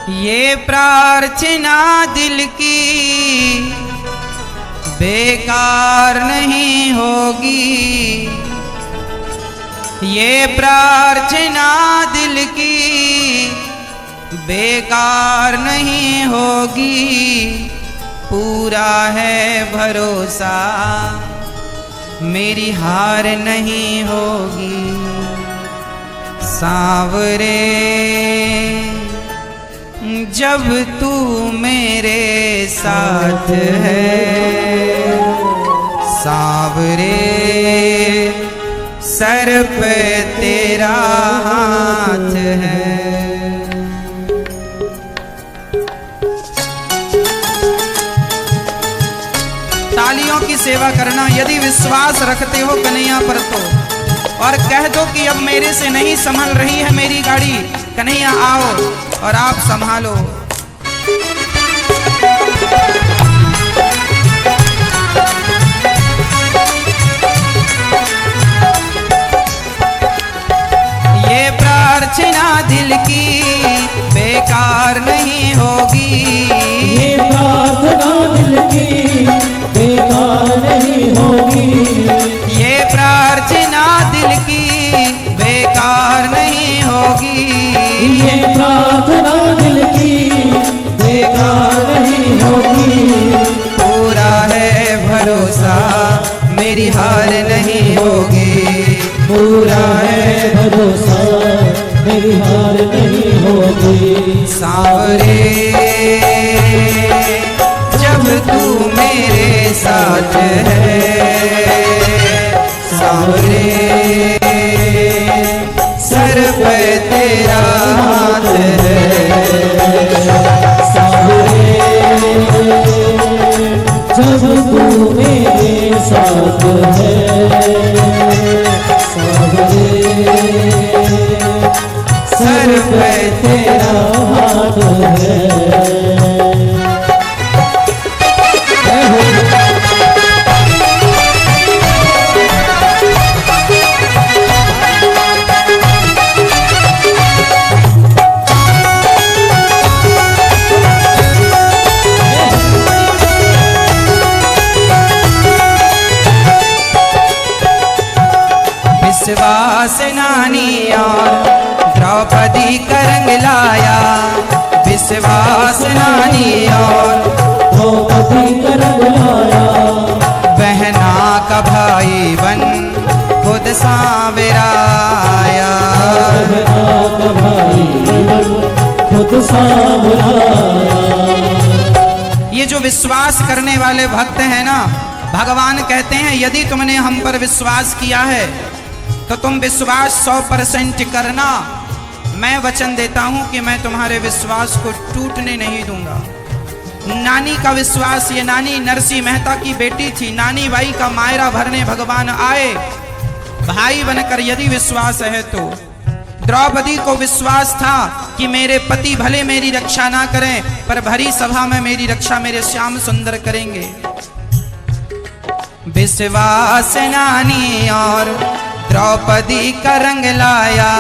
ये प्रार्थना दिल की बेकार नहीं होगी, ये प्रार्थना दिल की बेकार नहीं होगी। पूरा है भरोसा मेरी हार नहीं होगी। सांवरे जब तू मेरे साथ है, सांवरे सर पे तेरा हाथ है। तालियों की सेवा करना यदि विश्वास रखते हो कन्हैया पर तो, और कह दो कि अब मेरे से नहीं संभल रही है मेरी गाड़ी, कन्हैया आओ और आप संभालो। ये प्रार्थना दिल की बेकार नहीं होगी, ये प्रार्थना दिल की बेकार नहीं होगी, ये प्रार्थना दिल की बेकार नहीं होगी, ये प्रार्थना दिल की बेकार नहीं होगी। पूरा है भरोसा मेरी हार नहीं होगी, पूरा है भरोसा मेरी हार नहीं होगी। सांवरे जब तू मेरे साथ है, सांवरे सर पे तेरा हाथ है। सांवरे जब तू मेरे साथ है, सांवरे सर पे तेरा हाथ है। विश्वास नानी और द्रौपदी का रंग लाया, विश्वास नानी और द्रौपदी का रंग लाया, बहना का भाई बन खुद सांवरा आया, बहना का भाई बन खुद सांवरा आया। ये जो विश्वास करने वाले भक्त हैं ना, भगवान कहते हैं यदि तुमने हम पर विश्वास किया है तो तुम विश्वास 100% करना। मैं वचन देता हूं कि मैं तुम्हारे विश्वास को टूटने नहीं दूंगा। नानी का विश्वास, ये नानी नरसिंह मेहता की बेटी थी, नानी बाई का मायरा भरने भगवान आए भाई बनकर। यदि विश्वास है तो द्रौपदी को विश्वास था कि मेरे पति भले मेरी रक्षा ना करें पर भरी सभा में मेरी रक्षा मेरे श्याम सुंदर करेंगे। विश्वास नानी और द्रौपदी का रंग लाया,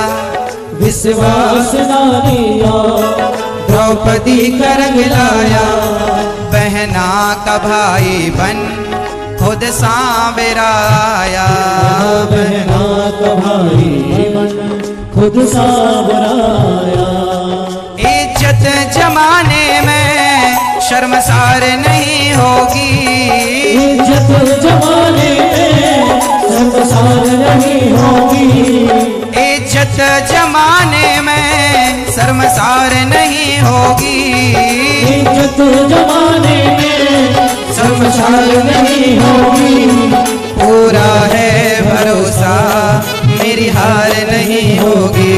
विश्वास नानी और द्रौपदी का रंग लाया, बहना का भाई बन खुद सांवरा आया, बहना का भाई बन खुद सांवरा आया। इज्जत जमाने में शर्मसार नहीं होगी, इज्जत जमाने में शर्मसार नहीं होगी, इज्जत जमाने में शर्मसार नहीं होगी, इज्जत जमाने में शर्मसार नहीं होगी। पूरा है भरोसा मेरी हार नहीं होगी,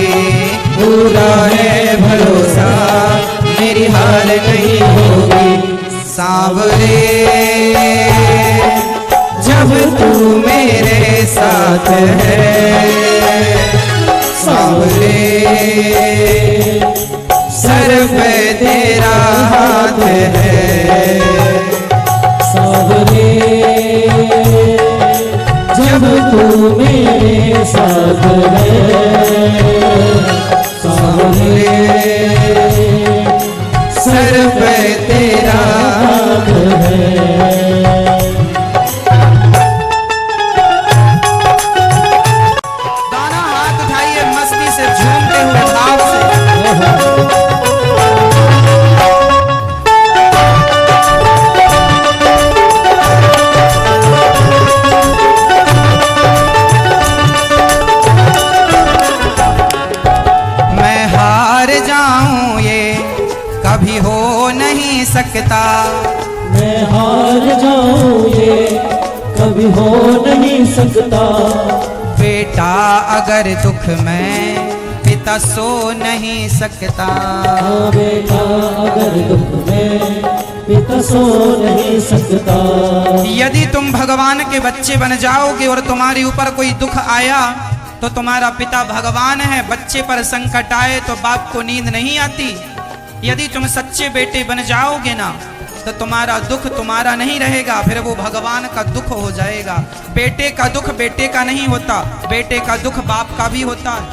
पूरा है भरोसा मेरी हार नहीं होगी। सांवरे जब तू मेरे साथ है, सांवरे सर पे तेरा हाथ है, सांवरे जब तू मेरे साथ है, सांवरे जाऊं ये कभी हो नहीं सकता। मैं हार जाऊं ये कभी हो नहीं सकता। बेटा अगर दुख में पिता सो नहीं सकता। हाँ बेटा अगर दुख में पिता सो नहीं सकता। यदि तुम भगवान के बच्चे बन जाओगे और तुम्हारे ऊपर कोई दुख आया तो तुम्हारा पिता भगवान है, बच्चे पर संकट आए तो बाप को नींद नहीं आती। यदि तुम सच्चे बेटे बन जाओगे ना तो तुम्हारा दुख तुम्हारा नहीं रहेगा, फिर वो भगवान का दुख हो जाएगा। बेटे का दुख बेटे का नहीं होता, बेटे का दुख बाप का भी होता है।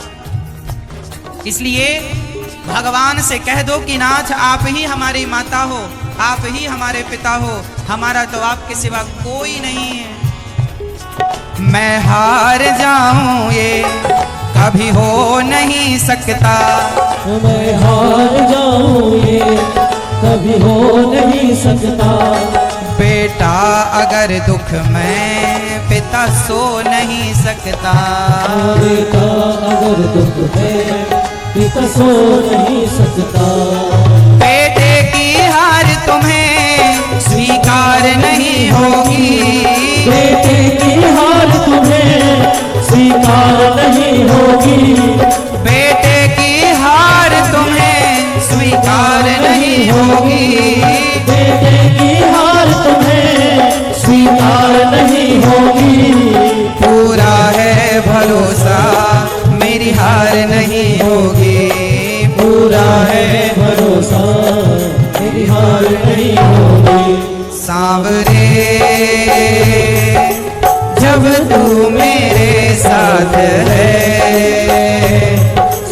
इसलिए भगवान से कह दो कि नाथ आप ही हमारी माता हो, आप ही हमारे पिता हो, हमारा तो आपके सिवा कोई नहीं है। मैं हार जाऊं ये कभी हो नहीं सकता। मैं हार जाऊं ये कभी हो नहीं सकता। बेटा अगर दुख में पिता सो नहीं सकता। बेटा अगर दुख में पिता सो नहीं सकता। बेटे की हार तुम्हें स्वीकार नहीं होगी। बेटे की हार तुम्हें स्वीकार नहीं होगी। बेटे की हार तुम्हें स्वीकार नहीं होगी। बेटे की हार तुम्हें स्वीकार नहीं होगी। पूरा है भरोसा मेरी हार नहीं होगी। पूरा है भरोसा मेरी हार नहीं होगी। सांवरे जब तू मेरे साथ है।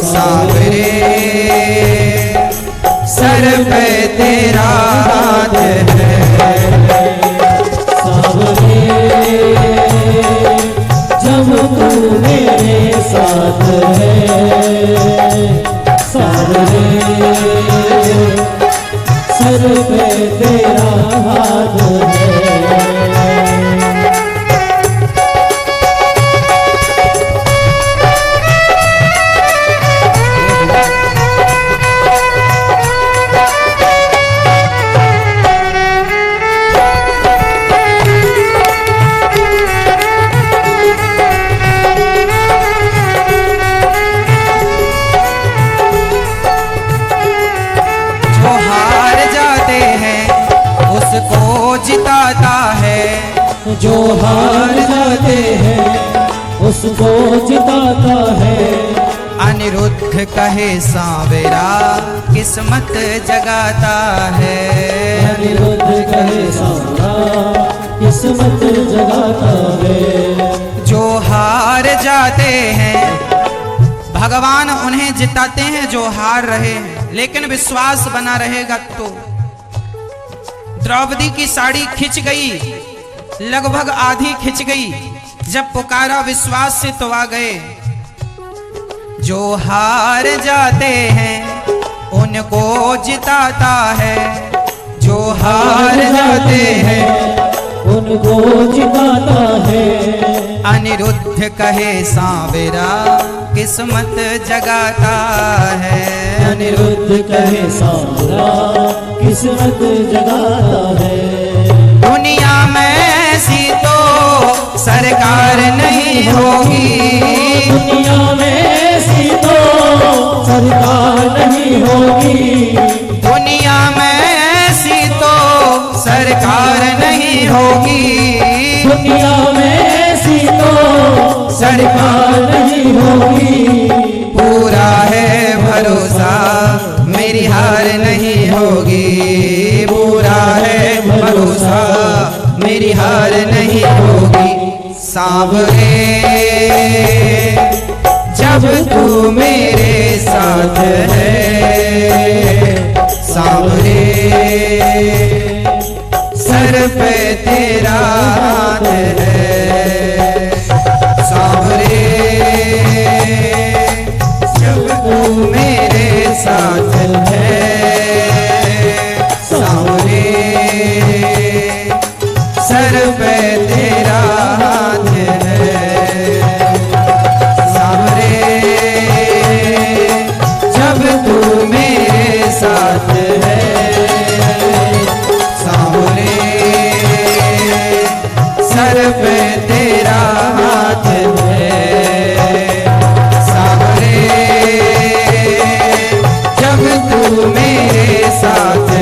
सांवरे सर पे तेरा हाथ है। सांवरे जब तू मेरे साथ है। सांवरे सर पे तेरा हाथ है। जिताता है जो हार जाते हैं उसको जिताता है। अनिरुद्ध कहे सांवरा किस्मत जगाता है। अनिरुद्ध कहे सांवरा किस्मत जगाता है। जो हार जाते हैं भगवान उन्हें जिताते हैं जो हार रहे हैं, लेकिन विश्वास बना रहेगा तो। द्रौपदी की साड़ी खिंच गई, लगभग आधी खिंच गई। जब पुकारा विश्वास से तो आ गए। जो हार जाते हैं उनको जिताता है। जो हार जाते हैं उनको जिताता है। अनिरुद्ध कहे सांवरा किस्मत जगाता है। अनिरुद्ध कहे सांवरा किस्मत जगाता है। दुनिया में ऐसी तो सरकार नहीं होगी। दुनिया में ऐसी तो सरकार नहीं होगी। दुनिया में ऐसी तो सरकार नहीं होगी। दुनिया में ऐसी तो सरकार नहीं होगी। पूरा है भरोसा मेरी हार नहीं होगी। पूरा है भरोसा मेरी हार नहीं होगी। सांवरे जब तू मेरे साथ है। सांवरे सर पे तेरा हाथ है। सांवरे जब तू मेरे साथ है। सांवरे सर पे तेरा हाथ है। सांवरे जब तू मेरे मेरे साथ